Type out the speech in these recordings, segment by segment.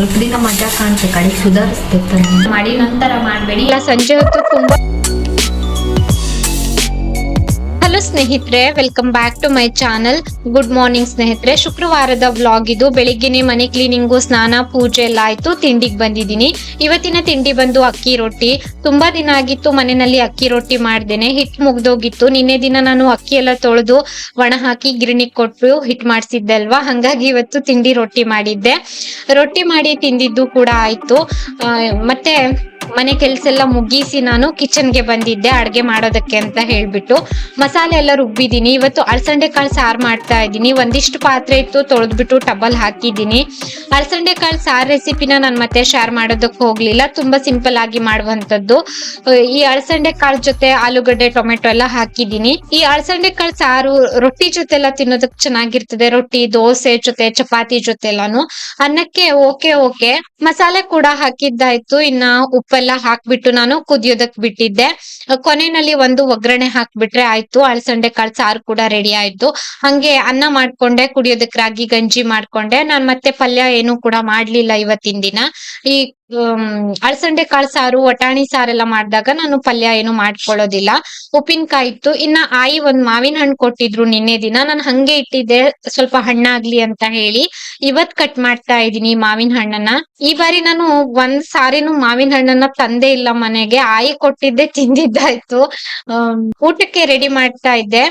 ಸ್ವಲ್ಪ ದಿನ ಮಜಾ ಕಾಣುತ್ತೆ, ಕಡೆ ಸುಧಾರಿಸ್ತೈತೆ ಮಾಡಿ ನಂತರ ಮಾಡಬೇಡಿ. ಸಂಜೆ ಹೊತ್ತು ತುಂಬಾ. ಹಲೋ ಸ್ನೇಹಿತರೆ, welcome back to my channel. Good morning ಸ್ನೇಹಿತರೆ. ಶುಕ್ರವಾರದ ವ್ಲಾಗ್ ಇದು. ಬೆಳಿಗ್ಗೆನೆ ಮನೆ ಕ್ಲೀನಿಂಗು, ಸ್ನಾನ, ಪೂಜೆ ಎಲ್ಲ ಆಯ್ತು. ತಿಂಡಿಗೆ ಬಂದಿದ್ದೀನಿ. ಇವತ್ತಿನ ತಿಂಡಿ ಬಂದು ಅಕ್ಕಿ ರೊಟ್ಟಿ. ತುಂಬಾ ದಿನ ಆಗಿತ್ತು ಮನೆಯಲ್ಲಿ ಅಕ್ಕಿ ರೊಟ್ಟಿ ಮಾಡ್ದೇನೆ. ಹಿಟ್ಟು ಮುಗ್ದೋಗಿತ್ತು. ನಿನ್ನೆ ದಿನ ನಾನು ಅಕ್ಕಿ ಎಲ್ಲ ತೊಳೆದು ಒಣ ಹಾಕಿ ಗಿರಣಿಗೆ ಕೊಟ್ಟು ಹಿಟ್ಟು ಮಾಡಿಸಿದ್ದೆ ಅಲ್ವಾ, ಹಂಗಾಗಿ ಇವತ್ತು ತಿಂಡಿ ರೊಟ್ಟಿ ಮಾಡಿದ್ದೆ. ರೊಟ್ಟಿ ಮಾಡಿ ತಿಂದಿದ್ದು ಕೂಡ ಆಯ್ತು. ಮತ್ತೆ ಮನೆ ಕೆಲ್ಸ ಎಲ್ಲ ಮುಗಿಸಿ ನಾನು ಕಿಚನ್ಗೆ ಬಂದಿದ್ದೆ ಅಡ್ಗೆ ಮಾಡೋದಕ್ಕೆ ಅಂತ ಹೇಳ್ಬಿಟ್ಟು. ಮಸಾಲೆ ಎಲ್ಲ ರುಬ್ಬಿದೀನಿ. ಇವತ್ತು ಅಳಸಂಡೆ ಕಾಳು ಸಾರು ಮಾಡ್ತಾ ಇದ್ದೀನಿ. ಒಂದಿಷ್ಟು ಪಾತ್ರೆ ಇತ್ತು, ತೊಳೆದ್ಬಿಟ್ಟು ಟಬಲ್ ಹಾಕಿದ್ದೀನಿ. ಅಳಸಂಡೆ ಕಾಳು ಸಾರು ರೆಸಿಪಿನ ನಾನು ಮತ್ತೆ ಶೇರ್ ಮಾಡೋದಕ್ಕೆ ಹೋಗ್ಲಿಲ್ಲ. ತುಂಬಾ ಸಿಂಪಲ್ ಆಗಿ ಮಾಡುವಂತದ್ದು. ಈ ಅಳಸಂಡೆ ಕಾಳು ಜೊತೆ ಆಲೂಗಡ್ಡೆ, ಟೊಮೆಟೊ ಎಲ್ಲ ಹಾಕಿದ್ದೀನಿ. ಈ ಅಳಸಂಡೆ ಕಾಳು ಸಾರು ರೊಟ್ಟಿ ಜೊತೆ ಎಲ್ಲ ತಿನ್ನೋದಕ್ಕೆ ಚೆನ್ನಾಗಿರ್ತದೆ. ರೊಟ್ಟಿ, ದೋಸೆ ಜೊತೆ, ಚಪಾತಿ ಜೊತೆ ಎಲ್ಲಾನು. ಅನ್ನಕ್ಕೆ ಓಕೆ. ಮಸಾಲೆ ಕೂಡ ಹಾಕಿದ್ದಾಯ್ತು. ಇನ್ನ ಉಪ್ಪೆಲ್ಲ ಹಾಕ್ಬಿಟ್ಟು ನಾನು ಕುದಿಯೋದಕ್ ಬಿಟ್ಟಿದ್ದೆ. ಕೊನೆಯಲ್ಲಿ ಒಂದು ಒಗ್ಗರಣೆ ಹಾಕ್ಬಿಟ್ರೆ ಆಯ್ತು. ಅಳಸಂಡೆ ಕಾಳು ಸಾರು ಕೂಡ ರೆಡಿ ಆಯ್ತು. ಹಂಗೆ ಅನ್ನ ಮಾಡ್ಕೊಂಡೆ, ಕುಡಿಯೋದಕ್ ರಾಗಿ ಗಂಜಿ ಮಾಡ್ಕೊಂಡೆ. ನಾನ್ ಮತ್ತೆ ಪಲ್ಯ ಏನು ಕೂಡ ಮಾಡ್ಲಿಲ್ಲ ಇವತ್ತಿನ ದಿನ. ಈ ಅಳಸಂಡೆ ಕಾಳು ಸಾರು, ವಟಾಣಿ ಸಾರೆಲ್ಲ ಮಾಡಿದಾಗ ನಾನು ಪಲ್ಯ ಏನು ಮಾಡ್ಕೊಳ್ಳೋದಿಲ್ಲ. ಉಪ್ಪಿನಕಾಯಿ ಇತ್ತು. ಇನ್ನ ಆಯಿ ಒಂದ್ ಮಾವಿನ ಹಣ್ಣು ಕೊಟ್ಟಿದ್ರು ನಿನ್ನೆ ದಿನ. ನಾನು ಹಂಗೆ ಇಟ್ಟಿದ್ದೆ ಸ್ವಲ್ಪ ಹಣ್ಣಾಗ್ಲಿ ಅಂತ ಹೇಳಿ. ಇವತ್ ಕಟ್ ಮಾಡ್ತಾ ಇದೀನಿ ಮಾವಿನ ಹಣ್ಣನ್ನ. ಈ ಬಾರಿ ನಾನು ಒಂದ್ ಸಾರಿನೂ ಮಾವಿನ ಹಣ್ಣನ್ನ ತಂದೆ ಇಲ್ಲ ಮನೆಗೆ. ಆಯಿ ಕೊಟ್ಟಿದ್ದೆ ತಿಂದಿದ್ದಾಯ್ತು. ಊಟಕ್ಕೆ ರೆಡಿ ಮಾಡ್ತಾ ಇದ್ದೆ.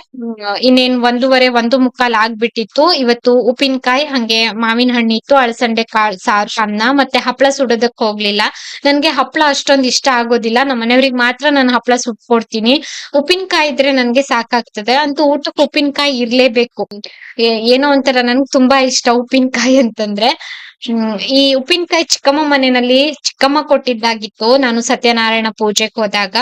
ಇನ್ನೇನ್ 1:15, 1:45 ಆಗ್ಬಿಟ್ಟಿತ್ತು. ಇವತ್ತು ಉಪ್ಪಿನಕಾಯಿ, ಹಂಗೆ ಮಾವಿನ ಹಣ್ಣಿತ್ತು, ಅಳಸಂಡೆ ಕಾಳು ಸಾರು, ಅನ್ನ, ಮತ್ತೆ ಹಪ್ಳ ಸುಡೋದಕ್ ಹೋಗ್ಲಿಲ್ಲ. ನನ್ಗೆ ಹಪ್ಳ ಅಷ್ಟೊಂದ್ ಇಷ್ಟ ಆಗೋದಿಲ್ಲ. ನಮ್ಮ ಮನೆಯವ್ರಿಗೆ ಮಾತ್ರ ನಾನು ಹಪ್ಳ ಸುಟ್ಕೊಡ್ತೀನಿ. ಉಪ್ಪಿನಕಾಯಿ ಇದ್ರೆ ನನ್ಗೆ ಸಾಕಾಗ್ತದೆ. ಅಂತೂ ಊಟಕ್ಕೆ ಉಪ್ಪಿನಕಾಯಿ ಇರ್ಲೇಬೇಕು. ಏನೋ ಒಂಥರ ನನ್ಗೆ ತುಂಬಾ ಇಷ್ಟ ಉಪ್ಪಿನಕಾಯಿ ಅಂತಂದ್ರೆ. ಈ ಉಪ್ಪಿನಕಾಯಿ ಚಿಕ್ಕಮ್ಮ ಮನೆಯಲ್ಲಿ ಚಿಕ್ಕಮ್ಮ ಕೊಟ್ಟಿದ್ದಾಗಿತ್ತು. ನಾನು ಸತ್ಯನಾರಾಯಣ ಪೂಜೆಗೆ ಹೋದಾಗ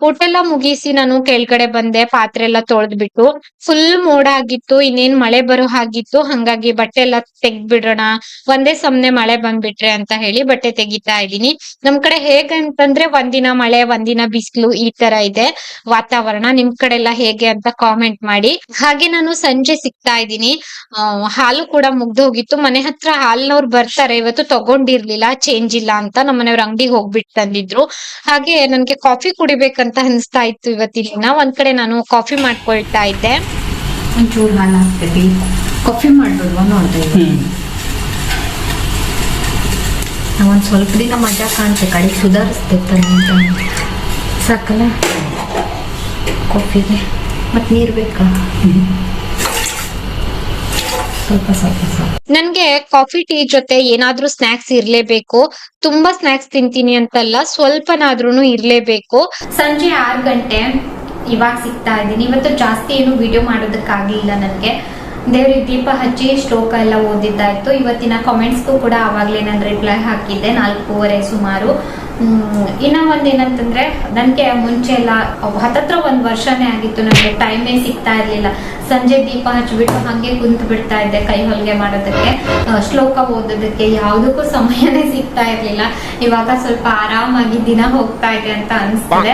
ಊಟ ಎಲ್ಲ ಮುಗಿಸಿ ನಾನು ಕೆಳಗಡೆ ಬಂದೆ. ಪಾತ್ರೆ ಎಲ್ಲ ತೊಳೆದ್ಬಿಟ್ಟು ಫುಲ್ ಮೋಡ ಆಗಿತ್ತು. ಇನ್ನೇನ್ ಮಳೆ ಬರೋ ಹಾಗಿತ್ತು. ಹಂಗಾಗಿ ಬಟ್ಟೆ ಎಲ್ಲ ತೆಗ್ದ್ಬಿಡೋಣ, ಒಂದೇ ಸಮನೆ ಮಳೆ ಬಂದ್ಬಿಟ್ರೆ ಅಂತ ಹೇಳಿ ಬಟ್ಟೆ ತೆಗಿತಾ ಇದೀನಿ. ನಮ್ ಕಡೆ ಹೇಗಂತಂದ್ರೆ ಒಂದಿನ ಮಳೆ, ಒಂದಿನ ಬಿಸಿಲು, ಈ ತರ ಇದೆ ವಾತಾವರಣ. ನಿಮ್ ಕಡೆ ಎಲ್ಲ ಹೇಗೆ ಅಂತ ಕಾಮೆಂಟ್ ಮಾಡಿ. ಹಾಗೆ ನಾನು ಸಂಜೆ ಸಿಗ್ತಾ ಇದ್ದೀನಿ. ಹಾಲು ಕೂಡ ಮುಗ್ದೋಗಿತ್ತು. ಮನೆ ಹತ್ರ ಹಾಲ್ನವ್ರು ಬರ್ತಾರೆ. ಇವತ್ತು ತಗೊಂಡಿರ್ಲಿಲ್ಲ, ಚೇಂಜ್ ಇಲ್ಲ ಅಂತ. ನಮ್ಮನೆಯವ್ರ ಅಂಗಡಿಗೆ ಹೋಗ್ಬಿಟ್ಟು ತಂದಿದ್ರು. ಹಾಗೆ ನನ್ಗೆ ಕಾಫಿ ಕುಡಿಬೇಕಂತ ಅನಿಸ್ತಾ ಇತ್ತು ಇವತ್ತಿನ ದಿನ. ಒಂದ್ ಕಡೆ ನಾನು ಕಾಫಿ ಮಾಡ್ಕೊಳ್ತಾ ಇದ್ದೆ. ಒಂಚೂರು ಹಾಲು ಹಾಕ್ತೀವಿ, ಕಾಫಿ ಮಾಡ್ಬಿಡುವ ನೋಡ್ತಾ ಇದ್ದೀನಿ. ಒಂದ್ ಸ್ವಲ್ಪ ದಿನ ಮಜಾ ಕಾಣುತ್ತೆ, ಕಡೆ ಸುಧಾರಿಸ್ತೈತೆ ಅಂತ ಸಾಕಲ್ಲ ಕಾಫಿಗೆ. ಮತ್ ನೀರ್ ಬೇಕಾ? ಸ್ವಲ್ಪ. ನನ್ಗೆ ಕಾಫಿ ಟೀ ಜೊತೆ ಏನಾದ್ರೂ ಸ್ನಾಕ್ಸ್ ಇರ್ಲೇಬೇಕು. ತುಂಬಾ ಸ್ನಾಕ್ಸ್ ತಿಂತೀನಿ ಅಂತಲ್ಲ, ಸ್ವಲ್ಪನಾದ್ರೂ ಇರ್ಲೇಬೇಕು. ಸಂಜೆ 6 ಗಂಟೆ ಇವಾಗ ಸಿಗ್ತಾ ಇದ್ದೀನಿ. ಇವತ್ತು ಜಾಸ್ತಿ ಏನು ವಿಡಿಯೋ ಮಾಡೋದಕ್ಕಾಗ್ಲಿಲ್ಲ ನನ್ಗೆ. ದೇವ್ರಿಗೆ ದೀಪ ಹಚ್ಚಿ ಶ್ಲೋಕ ಎಲ್ಲ ಓದಿದ್ದಾಯ್ತು. ಇವತ್ತಿನ ಕಾಮೆಂಟ್ಸ್ಗೂ ಕೂಡ ಆವಾಗ್ಲೇ ನಾನು ರಿಪ್ಲೈ ಹಾಕಿದ್ದೆ 4:15 ಸುಮಾರು. ಇನ್ನ ಒಂದೇನಂತಂದ್ರೆ, ನನ್ಗೆ ಮುಂಚೆ ಎಲ್ಲ ಹತ್ತತ್ರ 1 ವರ್ಷನೇ ಆಗಿತ್ತು. ನನಗೆ ಟೈಮೇ ಸಿಗ್ತಾ ಇರ್ಲಿಲ್ಲ. ಸಂಜೆ ದೀಪ ಹಚ್ಬಿಟ್ಟು ಹಂಗೆ ಕುಂತು ಬಿಡ್ತಾ ಇದ್ದೆ ಕೈ ಹೊಲಿಗೆ ಮಾಡೋದಕ್ಕೆ, ಶ್ಲೋಕ ಓದೋದಕ್ಕೆ, ಯಾವುದಕ್ಕೂ ಸಮಯನೇ ಸಿಗ್ತಾ ಇರ್ಲಿಲ್ಲ. ಇವಾಗ ಸ್ವಲ್ಪ ಆರಾಮಾಗಿ ದಿನ ಹೋಗ್ತಾ ಇದೆ ಅಂತ ಅನಿಸ್ತದೆ.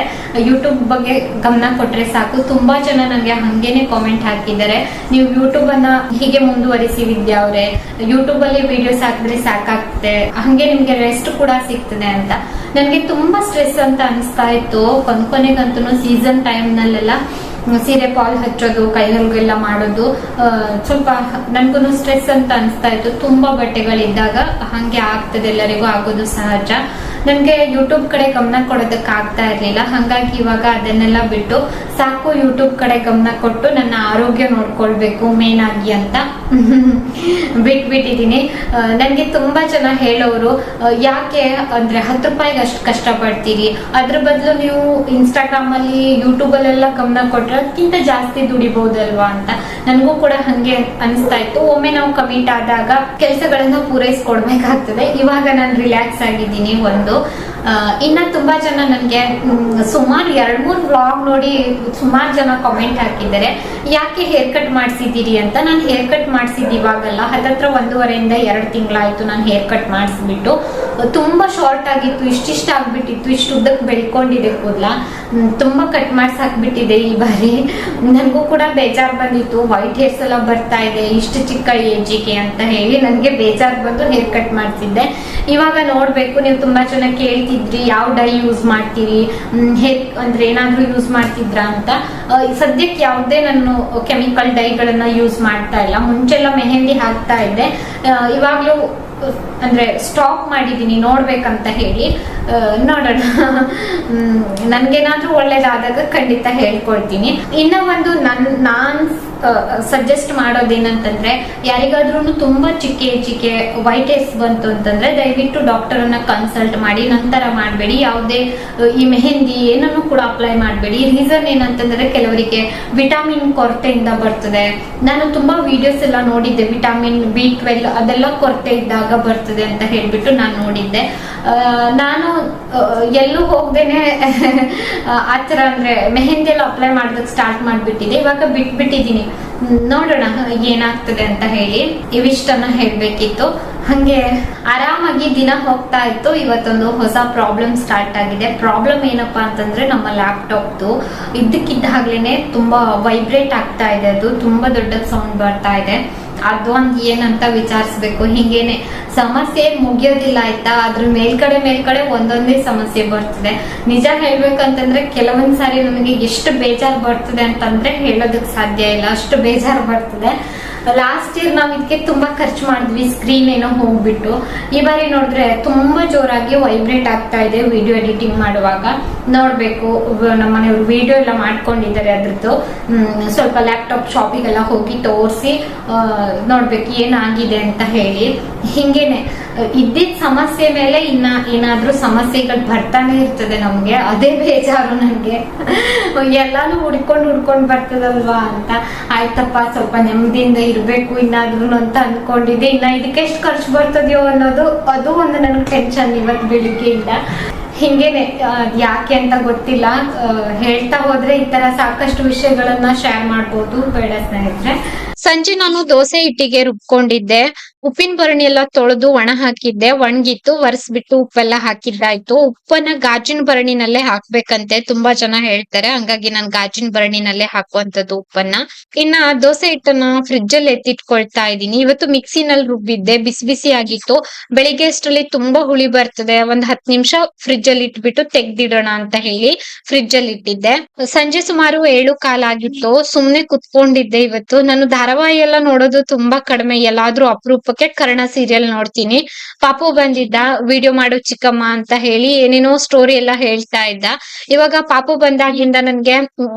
ಯೂಟ್ಯೂಬ್ ಬಗ್ಗೆ ಗಮನ ಕೊಟ್ರೆ ಸಾಕು. ತುಂಬಾ ಜನ ನನಗೆ ಹಂಗೇನೆ ಕಾಮೆಂಟ್ ಹಾಕಿದ್ದಾರೆ, ನೀವು ಯೂಟ್ಯೂಬ್ ಅನ್ನ ಹೀಗೆ ಮುಂದುವರಿಸಿ ವಿದ್ಯಾ ಅವ್ರೆ, ಯೂಟ್ಯೂಬ್ ಅಲ್ಲಿ ವಿಡಿಯೋಸ್ ಹಾಕಿದ್ರೆ ಸಾಕಾಗ್ತದೆ, ಹಂಗೆ ನಿಮ್ಗೆ ರೆಸ್ಟ್ ಕೂಡ ಸಿಗ್ತದೆ ಅಂತ. ನನ್ಗೆ ತುಂಬಾ ಸ್ಟ್ರೆಸ್ ಅಂತ ಅನಿಸ್ತಾ ಇತ್ತು. ಕೊನೆಗಂತೂ ಸೀಸನ್ ಟೈಮ್ ನಲ್ಲೆಲ್ಲ ಸೀರೆ ಪಾಲ್ ಹಚ್ಚೋದು, ಕೈಗಳಿಗೆಲ್ಲ ಮಾಡೋದು ಸ್ವಲ್ಪ ನನ್ಗೂ ಸ್ಟ್ರೆಸ್ ಅಂತ ಅನಿಸ್ತಾ ಇತ್ತು. ತುಂಬಾ ಬಟ್ಟೆಗಳಿದ್ದಾಗ ಹಂಗೆ ಆಗ್ತದೆ, ಎಲ್ಲರಿಗೂ ಆಗೋದು ಸಹಜ. ನನ್ಗೆ ಯೂಟ್ಯೂಬ್ ಕಡೆ ಗಮನ ಕೊಡೋದಕ್ಕೆ ಆಗ್ತಾ ಇರ್ಲಿಲ್ಲ. ಹಂಗಾಗಿ ಇವಾಗ ಅದನ್ನೆಲ್ಲ ಬಿಟ್ಟು ಸಾಕು ಯೂಟ್ಯೂಬ್ ಕಡೆ ಗಮನ ಕೊಟ್ಟು ನನ್ನ ಆರೋಗ್ಯ ನೋಡ್ಕೊಳ್ಬೇಕು ಮೇನ್ ಆಗಿ ಅಂತ ಬಿಟ್ಬಿಟ್ಟಿದೀನಿ. ನನ್ಗೆ ತುಂಬಾ ಜನ ಹೇಳೋರು, ಯಾಕೆ ಅಂದ್ರೆ 10 ರೂಪಾಯಿಗೆ ಅಷ್ಟು ಕಷ್ಟ ಪಡ್ತೀರಿ, ಅದ್ರ ಬದಲು ನೀವು ಇನ್ಸ್ಟಾಗ್ರಾಮ್ ಅಲ್ಲಿ, ಯೂಟ್ಯೂಬ್ ಅಲ್ಲೆಲ್ಲ ಗಮನ ಕೊಟ್ರೆ ಅದಕ್ಕಿಂತ ಜಾಸ್ತಿ ದುಡಿಬಹುದಲ್ವಾ ಅಂತ. ನನ್ಗೂ ಕೂಡ ಹಂಗೆ ಅನಿಸ್ತಾ ಇತ್ತು. ಒಮ್ಮೆ ನಾವು ಕಮಿಟ್ ಆದಾಗ ಕೆಲಸಗಳನ್ನ ಪೂರೈಸ್ಕೊಡ್ಬೇಕಾಗ್ತದೆ. ಇವಾಗ ನಾನು ರಿಲ್ಯಾಕ್ಸ್ ಆಗಿದ್ದೀನಿ. ಇನ್ನ ತುಂಬಾ ಜನ ನನ್ಗೆ ಸುಮಾರು 2-3 ವ್ಲಾಗ್ ನೋಡಿ ಸುಮಾರು ಜನ ಕಾಮೆಂಟ್ ಹಾಕಿದ್ದಾರೆ, ಯಾಕೆ ಹೇರ್ ಕಟ್ ಮಾಡಿಸಿದ್ದೀರಿ ಅಂತ. ನಾನು ಹೇರ್ ಕಟ್ ಮಾಡಿಸಿದ್ದು ಇವಾಗಲ್ಲ, ಹತ್ತತ್ರ 1.5 ಇಂದ 2 ತಿಂಗಳಾಯ್ತು ನಾನು ಹೇರ್ ಕಟ್ ಮಾಡಿಸ್ಬಿಟ್ಟು. ತುಂಬಾ ಶಾರ್ಟ್ ಆಗಿತ್ತು, ಇಷ್ಟಿಷ್ಟ ಆಗ್ಬಿಟ್ಟಿತ್ತು, ಇಷ್ಟು ಉದ್ದಕ್ಕೆ ಬೆಳ್ಕೊಂಡಿದೆ ಕೂದಲ. ತುಂಬಾ ಕಟ್ ಮಾಡ್ಸಿ ಹಾಕ್ಬಿಟ್ಟಿದೆ ಈ ಬಾರಿ. ನನಗೂ ಕೂಡ ಬೇಜಾರು ಬಂದಿತ್ತು, ವೈಟ್ ಹೇರ್ಸ್ ಎಲ್ಲ ಬರ್ತಾ ಇದೆ ಇಷ್ಟು ಚಿಕ್ಕ ಏಜಿಗೆ ಅಂತ ಹೇಳಿ ನನಗೆ ಬೇಜಾರು ಬಂದು ಹೇರ್ ಕಟ್ ಮಾಡ್ತಿದ್ದೆ. ಇವಾಗ ನೋಡ್ಬೇಕು, ನೀವು ತುಂಬಾ ಚೆನ್ನಾಗಿ ಕೇಳ್ತಿದ್ರಿ ಯಾವ ಡೈ ಯೂಸ್ ಮಾಡ್ತೀರಿ, ಹೇರ್ ಅಂದ್ರೆ ಏನಾದ್ರೂ ಯೂಸ್ ಮಾಡ್ತಿದ್ರಾ ಅಂತ. ಸದ್ಯಕ್ಕೆ ಯಾವುದೇ ನಾನು ಕೆಮಿಕಲ್ ಡೈಗಳನ್ನ ಯೂಸ್ ಮಾಡ್ತಾ ಇಲ್ಲ. ಮುಂಚೆಲ್ಲ ಮೆಹಂದಿ ಹಾಕ್ತಾ ಇದ್ದೆ, ಇವಾಗ್ಲೂ ಅಂದ್ರೆ ಸ್ಟಾಪ್ ಮಾಡಿದೀನಿ ನೋಡ್ಬೇಕಂತ ಹೇಳಿ. ನೋಡೋಣ, ನನ್ಗೇನಾದ್ರೂ ಒಳ್ಳೇದಾದಾಗ ಖಂಡಿತ ಹೇಳ್ಕೊಳ್ತೀನಿ. ಇನ್ನ ಒಂದು ನಾನ್ ಸಜೆಸ್ಟ್ ಮಾಡೋದೇನಂತಂದ್ರೆ, ಯಾರಿಗಾದ್ರೂ ತುಂಬಾ ಚಿಕ್ಕ ವೈಟ್ ಹೇರ್ಸ್ ಬಂತು ಅಂತಂದ್ರೆ ದಯವಿಟ್ಟು ಡಾಕ್ಟರ್ ಅನ್ನ ಕನ್ಸಲ್ಟ್ ಮಾಡಿ, ನಂತರ ಮಾಡಬೇಡಿ. ಯಾವುದೇ ಈ ಮೆಹಂದಿ ಏನನ್ನು ಕೂಡ ಅಪ್ಲೈ ಮಾಡಬೇಡಿ. ರೀಸನ್ ಏನಂತಂದ್ರೆ ಕೆಲವರಿಗೆ ವಿಟಮಿನ್ ಕೊರತೆಯಿಂದ ಬರ್ತದೆ. ನಾನು ತುಂಬಾ ವಿಡಿಯೋಸ್ ಎಲ್ಲ ನೋಡಿದ್ದೆ, ವಿಟಮಿನ್ B12 ಅದೆಲ್ಲ ಕೊರತೆ ಇದ್ದಾಗ ಬರ್ತದೆ ಅಂತ ಹೇಳ್ಬಿಟ್ಟು ನಾನು ನೋಡಿದ್ದೆ. ನಾನು ಎಲ್ಲೂ ಹೋಗ್ದೇನೆ ಆತರ ಅಂದ್ರೆ ಮೆಹಂದಿ ಎಲ್ಲ ಅಪ್ಲೈ ಮಾಡೋದಕ್ಕೆ ಸ್ಟಾರ್ಟ್ ಮಾಡ್ಬಿಟ್ಟಿದೆ. ಇವಾಗ ಬಿಟ್ಬಿಟ್ಟಿದೀನಿ, ನೋಡೋಣ ಏನಾಗ್ತದೆ ಅಂತ ಹೇಳಿ. ಇವಿಷ್ಟನ್ನ ಹೇಳ್ಬೇಕಿತ್ತು. ಹಂಗೆ ಆರಾಮಾಗಿ ದಿನ ಹೋಗ್ತಾ ಇತ್ತು. ಇವತ್ತೊಂದು ಹೊಸ ಪ್ರಾಬ್ಲಮ್ ಸ್ಟಾರ್ಟ್ ಆಗಿದೆ. ಪ್ರಾಬ್ಲಮ್ ಏನಪ್ಪಾ ಅಂತಂದ್ರೆ, ನಮ್ಮ ಲ್ಯಾಪ್ಟಾಪ್ದು ಇದ್ದಕ್ಕಿದ್ದಾಗ್ಲೇನೆ ತುಂಬಾ ವೈಬ್ರೇಟ್ ಆಗ್ತಾ ಇದೆ. ಅದು ತುಂಬಾ ದೊಡ್ಡ ಸೌಂಡ್ ಬರ್ತಾ ಇದೆ. ಅದೊಂದು ಏನಂತ ವಿಚಾರಿಸ್ಬೇಕು. ಹಿಂಗೇನೆ ಸಮಸ್ಯೆ ಮುಗಿಯೋದಿಲ್ಲ ಆಯ್ತಾ, ಅದ್ರ ಮೇಲ್ಗಡೆ ಒಂದೊಂದೇ ಸಮಸ್ಯೆ ಬರ್ತದೆ. ನಿಜ ಹೇಳ್ಬೇಕಂತಂದ್ರೆ ಕೆಲವೊಂದ್ ಸಾರಿ ನಮಗೆ ಎಷ್ಟು ಬೇಜಾರು ಬರ್ತದೆ ಅಂತಂದ್ರೆ ಹೇಳೋದಕ್ ಸಾಧ್ಯ ಇಲ್ಲ, ಅಷ್ಟು ಬೇಜಾರು ಬರ್ತದೆ. ಲಾಸ್ಟ್ ಇಯರ್ ನಾವ್ ಇದಕ್ಕೆ ತುಂಬಾ ಖರ್ಚು ಮಾಡಿದ್ವಿ, ಸ್ಕ್ರೀನ್ ಏನೋ ಹೋಗ್ಬಿಟ್ಟು. ಈ ಬಾರಿ ನೋಡಿದ್ರೆ ತುಂಬಾ ಜೋರಾಗಿ ವೈಬ್ರೇಟ್ ಆಗ್ತಾ ಇದೆ ವಿಡಿಯೋ ಎಡಿಟಿಂಗ್ ಮಾಡುವಾಗ. ನೋಡ್ಬೇಕು, ನಮ್ಮ ಮನೆಯವ್ರು ವಿಡಿಯೋ ಎಲ್ಲ ಮಾಡ್ಕೊಂಡಿದ್ದಾರೆ ಅದ್ರದ್ದು. ಸ್ವಲ್ಪ ಲ್ಯಾಪ್ಟಾಪ್ ಶಾಪಿಗೆಲ್ಲ ಹೋಗಿ ತೋರಿಸಿ ನೋಡ್ಬೇಕು ಏನಾಗಿದೆ ಅಂತ ಹೇಳಿ. ಹಿಂಗೇನೆ ಇದ್ದಿದ್ ಸಮಸ್ಯೆ ಮೇಲೆ ಇನ್ನ ಏನಾದ್ರೂ ಸಮಸ್ಯೆಗಳು ಬರ್ತಾನೆ ಇರ್ತದೆ ನಮ್ಗೆ. ಅದೇ ಬೇಜಾರು ನನ್ಗೆ. ಎಲ್ಲಾನು ಹುಡ್ಕೊಂಡ್ ಬರ್ತದಲ್ವಾ ಅಂತ. ಆಯ್ತಪ್ಪ, ಸ್ವಲ್ಪ ನೆಮ್ಮದಿಯಿಂದ ಇರ್ಬೇಕು ಇನ್ನಾದ್ರೂ ಅಂತ ಅನ್ಕೊಂಡಿದ್ದೆ. ಇನ್ನ ಇದಕ್ಕೆ ಎಷ್ಟು ಖರ್ಚು ಬರ್ತದೆಯೋ ಅನ್ನೋದು ಅದು ಒಂದು ನನಗೆ ಟೆನ್ಷನ್ ಇವತ್ತು ಬೆಳಿಗ್ಗೆಯಿಂದ. ಹಿಂಗೇನೆ ಯಾಕೆ ಅಂತ ಗೊತ್ತಿಲ್ಲ. ಹೇಳ್ತಾ ಹೋದ್ರೆ ಈ ತರ ಸಾಕಷ್ಟು ವಿಷಯಗಳನ್ನ ಶೇರ್ ಮಾಡ್ಬೋದು ಬೇಡ ಸ್ನೇಹಿತರೆ. ಸಂಜೆ ನಾನು ದೋಸೆ ಹಿಟ್ಟಿಗೆ ರುಬ್ಕೊಂಡಿದ್ದೆ. ಉಪ್ಪಿನ ಭರಣಿ ಎಲ್ಲ ತೊಳೆದು ಒಣ ಹಾಕಿದ್ದೆ, ಒಣಗಿತ್ತು, ಒರೆಸ್ಬಿಟ್ಟು ಉಪ್ಪೆಲ್ಲ ಹಾಕಿದ್ದಾಯ್ತು. ಉಪ್ಪನ್ನ ಗಾಜಿನ ಭರಣಿನಲ್ಲೇ ಹಾಕ್ಬೇಕಂತೆ ತುಂಬಾ ಜನ ಹೇಳ್ತಾರೆ, ಹಂಗಾಗಿ ನಾನು ಗಾಜಿನ ಭರಣಿನಲ್ಲೇ ಹಾಕುವಂತದ್ದು ಉಪ್ಪನ್ನ. ಇನ್ನ ದೋಸೆ ಹಿಟ್ಟನ್ನ ಫ್ರಿಡ್ಜ್ ಅಲ್ಲಿ ಎತ್ತಿಟ್ಕೊಳ್ತಾ ಇದ್ದೀನಿ. ಇವತ್ತು ಮಿಕ್ಸಿನಲ್ಲಿ ರುಬ್ಬಿದ್ದೆ, ಬಿಸಿ ಬಿಸಿ ಆಗಿತ್ತು. ಬೆಳಿಗ್ಗೆ ಅಷ್ಟರಲ್ಲಿ ತುಂಬಾ ಹುಳಿ ಬರ್ತದೆ, ಒಂದ್ 10 ನಿಮಿಷ ಫ್ರಿಡ್ಜ್ ಅಲ್ಲಿ ಇಟ್ಬಿಟ್ಟು ತೆಗ್ದಿಡೋಣ ಅಂತ ಹೇಳಿ ಫ್ರಿಡ್ಜ್ ಅಲ್ಲಿ ಇಟ್ಟಿದ್ದೆ. ಸಂಜೆ ಸುಮಾರು 7:15 ಆಗಿತ್ತು. ಸುಮ್ನೆ ಕುತ್ಕೊಂಡಿದ್ದೆ. ಇವತ್ತು ನಾನು ಧಾರಾವಾಹಿ ಎಲ್ಲ ನೋಡೋದು ತುಂಬಾ ಕಡಿಮೆ, ಎಲ್ಲಾದ್ರೂ ಅಪರೂಪಕ್ಕೆ ಕರ್ಣ ಸೀರಿಯಲ್ ನೋಡ್ತೀನಿ. ಪಾಪು ಬಂದಿದ್ದ, ವಿಡಿಯೋ ಮಾಡು ಚಿಕ್ಕಮ್ಮ ಅಂತ ಹೇಳಿ ಏನೇನೋ ಸ್ಟೋರಿ ಎಲ್ಲ ಹೇಳ್ತಾ ಇದ್ದ. ಇವಾಗ ಪಾಪು ಬಂದಾಗಿಂದ ನನ್ಗೆ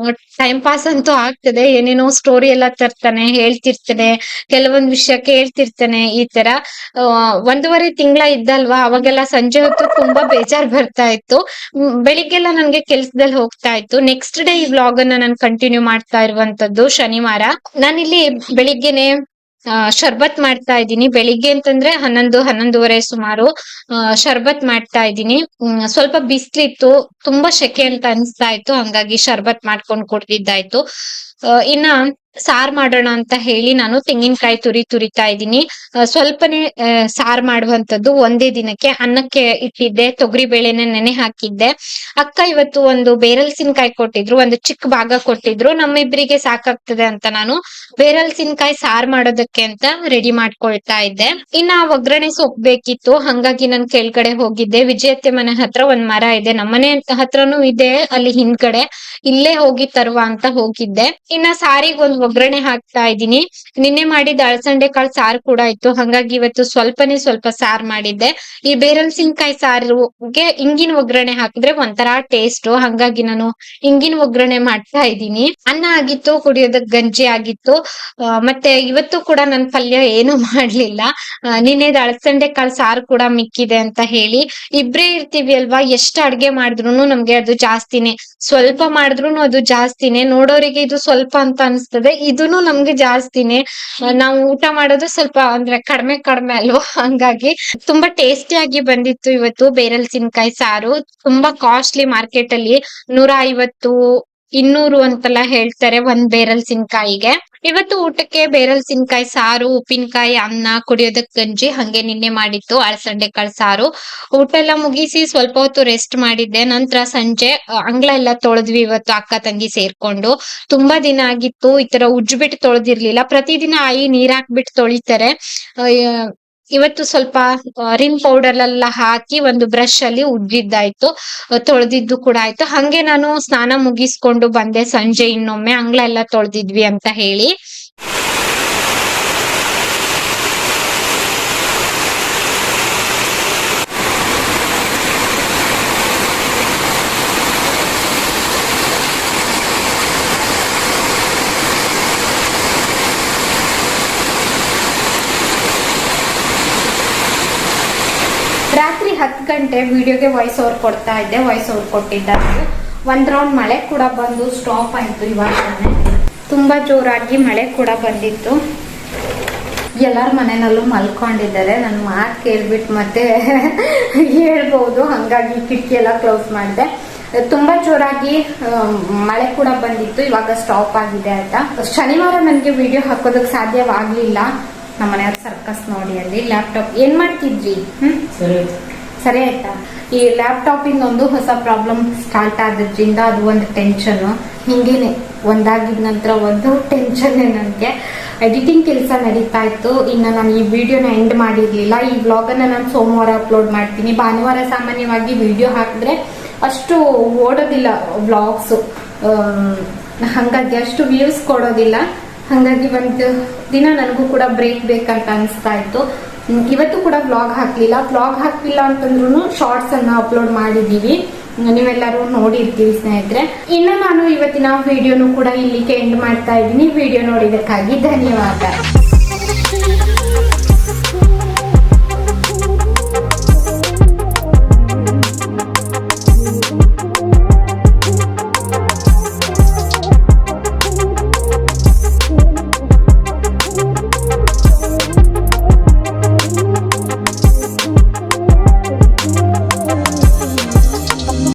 ಟೈಮ್ ಪಾಸ್ ಅಂತೂ ಆಗ್ತದೆ. ಏನೇನೋ ಸ್ಟೋರಿ ಎಲ್ಲ ತರ್ತಾನೆ, ಹೇಳ್ತಿರ್ತಾನೆ, ಕೆಲವೊಂದ್ ವಿಷಯ ಕೇಳ್ತಿರ್ತಾನೆ. ಈ ತರ 1.5 ತಿಂಗಳ ಇದ್ದಲ್ವಾ, ಅವಾಗೆಲ್ಲ ಸಂಜೆ ಹೊತ್ತು ತುಂಬಾ ಬೇಜಾರ್ ಬರ್ತಾ ಇತ್ತು. ಬೆಳಿಗ್ಗೆಲ್ಲ ನನ್ಗೆ ಕೆಲ್ಸದಲ್ಲಿ ಹೋಗ್ತಾ ಇತ್ತು. ನೆಕ್ಸ್ಟ್ ಡೇ ಈ ವ್ಲಾಗ್ ಅನ್ನ ನಾನು ಕಂಟಿನ್ಯೂ ಮಾಡ್ತಾ ಇರುವಂತದ್ದು ಶನಿವಾರ. ನಾನಿಲ್ಲಿ ಬೆಳಿಗ್ಗೆನೆ ಶರ್ಬತ್ ಮಾಡ್ತಾ ಇದ್ದೀನಿ. ಬೆಳಿಗ್ಗೆ ಅಂತಂದ್ರೆ 11:30 ಸುಮಾರು ಶರ್ಬತ್ ಮಾಡ್ತಾ ಇದ್ದೀನಿ. ಸ್ವಲ್ಪ ಬಿಸ್ಲಿತ್ತು, ತುಂಬಾ ಸೆಕೆ ಅಂತ ಅನ್ಸ್ತಾ ಇತ್ತು, ಹಂಗಾಗಿ ಶರ್ಬತ್ ಮಾಡ್ಕೊಂಡ್ ಕುಡ್ದಿದ್ದಾಯ್ತು. ಇನ್ನ ಸಾರ್ ಮಾಡೋಣ ಅಂತ ಹೇಳಿ ನಾನು ತೆಂಗಿನಕಾಯಿ ತುರಿತಾ ಇದ್ದೀನಿ. ಸ್ವಲ್ಪನೇ ಸಾರ್ ಮಾಡುವಂತದ್ದು. ಒಂದೇ ದಿನಕ್ಕೆ ಅನ್ನಕ್ಕೆ ಇಟ್ಟಿದ್ದೆ, ತೊಗರಿ ಬೇಳೆನೆ ನೆನೆ ಹಾಕಿದ್ದೆ. ಅಕ್ಕ ಇವತ್ತು ಒಂದು ಬೇರಲ್ಸಿನಕಾಯಿ ಕೊಟ್ಟಿದ್ರು, ಒಂದು ಚಿಕ್ಕ ಭಾಗ ಕೊಟ್ಟಿದ್ರು. ನಮ್ಮಿಬ್ರಿಗೆ ಸಾಕಾಗ್ತದೆ ಅಂತ ನಾನು ಬೇರಲ್ಸಿನಕಾಯಿ ಸಾರ್ ಮಾಡೋದಕ್ಕೆ ಅಂತ ರೆಡಿ ಮಾಡ್ಕೊಳ್ತಾ ಇದ್ದೆ. ಇನ್ನ ಒಗ್ಗರಣೆ ಸೊಪ್ಪು ಬೇಕಿತ್ತು, ಹಂಗಾಗಿ ನಾನು ಕೆಳಗಡೆ ಹೋಗಿದ್ದೆ. ವಿಜಯತ್ತೆ ಮನೆ ಹತ್ರ ಒಂದ್ ಮರ ಇದೆ, ನಮ್ಮನೆ ಹತ್ರನೂ ಇದೆ ಅಲ್ಲಿ ಹಿಂದ್ಗಡೆ. ಇಲ್ಲೇ ಹೋಗಿ ತರುವ ಅಂತ ಹೋಗಿದ್ದೆ. ಇನ್ನ ಸಾರಿಗೆ ಒಂದ್ ಒಗ್ಗರಣೆ ಹಾಕ್ತಾ ಇದ್ದೀನಿ. ನಿನ್ನೆ ಮಾಡಿದ ಅಳಸಂಡೆ ಕಾಳು ಸಾರು ಕೂಡ ಇತ್ತು, ಹಂಗಾಗಿ ಇವತ್ತು ಸ್ವಲ್ಪ ಸಾರ್ ಮಾಡಿದ್ದೆ. ಈ ಬೇರಲ್ಸಿನಕಾಯಿ ಸಾರಿಗೆ ಇಂಗಿನ ಒಗ್ಗರಣೆ ಹಾಕಿದ್ರೆ ಒಂಥರ ಟೇಸ್ಟ್, ಹಂಗಾಗಿ ನಾನು ಇಂಗಿನ ಒಗ್ಗರಣೆ ಮಾಡ್ತಾ ಇದ್ದೀನಿ. ಅನ್ನ ಆಗಿತ್ತು, ಕುಡಿಯೋದಕ್ ಗಂಜಿ ಆಗಿತ್ತು. ಮತ್ತೆ ಇವತ್ತು ಕೂಡ ನನ್ ಪಲ್ಯ ಏನು ಮಾಡ್ಲಿಲ್ಲ. ನಿನ್ನೆದ ಅಳಸಂಡೆ ಕಾಳು ಸಾರು ಕೂಡ ಮಿಕ್ಕಿದೆ ಅಂತ ಹೇಳಿ. ಇಬ್ರೇ ಇರ್ತೀವಿ ಅಲ್ವಾ, ಎಷ್ಟ್ ಅಡ್ಗೆ ಮಾಡಿದ್ರು ನಮ್ಗೆ ಅದು ಜಾಸ್ತಿನೇ, ಸ್ವಲ್ಪ ಮಾಡಿದ್ರು ಅದು ಜಾಸ್ತಿನೇ. ನೋಡೋರಿಗೆ ಇದು ಸ್ವಲ್ಪ ಅಂತ ಅನ್ಸ್ತದೆ, ಇದೂನು ನಮ್ಗೆ ಜಾಸ್ತಿನೇ. ನಾವು ಊಟ ಮಾಡೋದು ಸ್ವಲ್ಪ ಅಂದ್ರೆ ಕಡಿಮೆ ಅಲ್ವಾ, ಹಂಗಾಗಿ ತುಂಬಾ ಟೇಸ್ಟಿಯಾಗಿ ಬಂದಿತ್ತು ಇವತ್ತು ಬೇರಲ್ಸಿನಕಾಯಿ ಸಾರು. ತುಂಬಾ ಕಾಸ್ಟ್ಲಿ ಮಾರ್ಕೆಟ್ ಅಲ್ಲಿ 150 200 ಅಂತೆಲ್ಲ ಹೇಳ್ತಾರೆ ಒಂದ್ ಬೇರಲ್ಸಿನಕಾಯಿಗೆ. ಇವತ್ತು ಊಟಕ್ಕೆ ಬೇರಲ್ಸಿನ್ಕಾಯಿ ಸಾರು, ಉಪ್ಪಿನಕಾಯಿ, ಅನ್ನ, ಕುಡಿಯೋದಕ್ ಗಂಜಿ, ಹಂಗೆ ನಿನ್ನೆ ಮಾಡಿತ್ತು ಅಳಸಂಡೆ ಕಾಳು ಸಾರು. ಊಟ ಎಲ್ಲ ಮುಗಿಸಿ ಸ್ವಲ್ಪ ಹೊತ್ತು ರೆಸ್ಟ್ ಮಾಡಿದ್ದೆ. ನಂತರ ಸಂಜೆ ಅಂಗಳ ಎಲ್ಲ ತೊಳೆದ್ವಿ ಇವತ್ತು ಅಕ್ಕ ತಂಗಿ ಸೇರ್ಕೊಂಡು. ತುಂಬಾ ದಿನ ಆಗಿತ್ತು ಈ ತರ ಉಜ್ಬಿಟ್ಟು ತೊಳೆದಿರ್ಲಿಲ್ಲ. ಪ್ರತಿದಿನ ಆಯಿ ನೀರ್ ಹಾಕ್ಬಿಟ್ಟು ತೊಳಿತಾರೆ. ಇವತ್ತು ಸ್ವಲ್ಪ ರಿನ್ ಪೌಡರ್ ಎಲ್ಲ ಹಾಕಿ ಒಂದು ಬ್ರಷ್ ಅಲ್ಲಿ ಉಜ್ಜಿದ್ದಾಯ್ತು, ತೊಳೆದಿದ್ದು ಕೂಡ ಆಯ್ತು. ಹಂಗೆ ನಾನು ಸ್ನಾನ ಮುಗಿಸ್ಕೊಂಡು ಬಂದೆ ಸಂಜೆ ಇನ್ನೊಮ್ಮೆ ಅಂಗಳ ಎಲ್ಲ ತೊಳೆದಿದ್ವಿ ಅಂತ ಹೇಳಿ. ರಾತ್ರಿ 10 ಗಂಟೆ ವಿಡಿಯೋಗೆ ವಾಯ್ಸ್ ಓವರ್ ಕೊಡ್ತಾ ಇದ್ದೆ. ವಾಯ್ಸ್ ಓವರ್ ಕೊಟ್ಟಿದ್ದಾಗ ಒಂದ್ ರೌಂಡ್ ಮಳೆ ಕೂಡ ಬಂದು ಸ್ಟಾಪ್ ಆಯ್ತು. ಇವಾಗ ತುಂಬಾ ಜೋರಾಗಿ ಮಳೆ ಕೂಡ ಬಂದಿತ್ತು. ಎಲ್ಲರ ಮನೆಯಲ್ಲೂ ಮಲ್ಕೊಂಡಿದ್ದಾರೆ. ನನ್ನ ಮಾತು ಕೇಳ್ಬಿಟ್ಟು ಮತ್ತೆ ಹೇಳ್ಬಹುದು, ಹಂಗಾಗಿ ಕಿಟಕಿ ಎಲ್ಲ ಕ್ಲೋಸ್ ಮಾಡಿದೆ. ತುಂಬಾ ಜೋರಾಗಿ ಮಳೆ ಕೂಡ ಬಂದಿತ್ತು. ಇವಾಗ ಸ್ಟಾಪ್ ಆಗಿದೆ ಆಯ್ತಾ. ಶನಿವಾರ ನನಗೆ ವಿಡಿಯೋ ಹಾಕೋದಕ್ಕೆ ಸಾಧ್ಯವಾಗ್ಲಿಲ್ಲ. ನಮ್ಮ ಮನೆಯವ್ರ ಸರ್ಕಸ್ ನೋಡಿ ಅಲ್ಲಿ ಲ್ಯಾಪ್ಟಾಪ್ ಏನ್ ಮಾಡ್ತಿದ್ರಿ? ಸರಿ ಆಯ್ತಾ. ಈ ಲ್ಯಾಪ್ಟಾಪ್ ಇಂದೊಂದು ಹೊಸ ಪ್ರಾಬ್ಲಮ್ ಸ್ಟಾರ್ಟ್ ಆದ್ರಿಂದ ಅದು ಒಂದು ಟೆನ್ಷನ್. ಹಿಂಗೇನೆ ಒಂದಾಗಿದ ನಂತರ ಒಂದು ಟೆನ್ಷನ್ ನನಗೆ. ಎಡಿಟಿಂಗ್ ಕೆಲಸ ನಡೀತಾ ಇತ್ತು. ಇನ್ನು ನಾನು ಈ ವಿಡಿಯೋನ ಎಂಡ್ ಮಾಡಿರ್ಲಿಲ್ಲ. ಈ ವ್ಲಾಗನ್ನ ನಾನು ಸೋಮವಾರ ಅಪ್ಲೋಡ್ ಮಾಡ್ತೀನಿ. ಭಾನುವಾರ ಸಾಮಾನ್ಯವಾಗಿ ವಿಡಿಯೋ ಹಾಕಿದ್ರೆ ಅಷ್ಟು ಓಡೋದಿಲ್ಲ ವ್ಲಾಗ್ಸ್, ಹಾಗಾಗಿ ಅಷ್ಟು ವ್ಯೂಸ್ ಕೊಡೋದಿಲ್ಲ. ಹಾಗಾಗಿ ಒಂದು ದಿನ ನನಗೂ ಕೂಡ ಬ್ರೇಕ್ ಬೇಕಂತ ಅನಿಸ್ತಾ ಇತ್ತು. ಇವತ್ತು ಕೂಡ ವ್ಲಾಗ್ ಹಾಕ್ಲಿಲ್ಲ ಅಂತಂದ್ರೂ ಶಾರ್ಟ್ಸ್ ಅನ್ನ ಅಪ್ಲೋಡ್ ಮಾಡಿದೀವಿ, ನೀವೆಲ್ಲರೂ ನೋಡಿರ್ತೀವಿ ಸ್ನೇಹಿತರೆ. ಇನ್ನು ನಾನು ಇವತ್ತಿನ ವಿಡಿಯೋನು ಕೂಡ ಇಲ್ಲಿಗೆ ಎಂಡ್ ಮಾಡ್ತಾ ಇದ್ದೀನಿ. ವಿಡಿಯೋ ನೋಡಿದಕ್ಕಾಗಿ ಧನ್ಯವಾದ.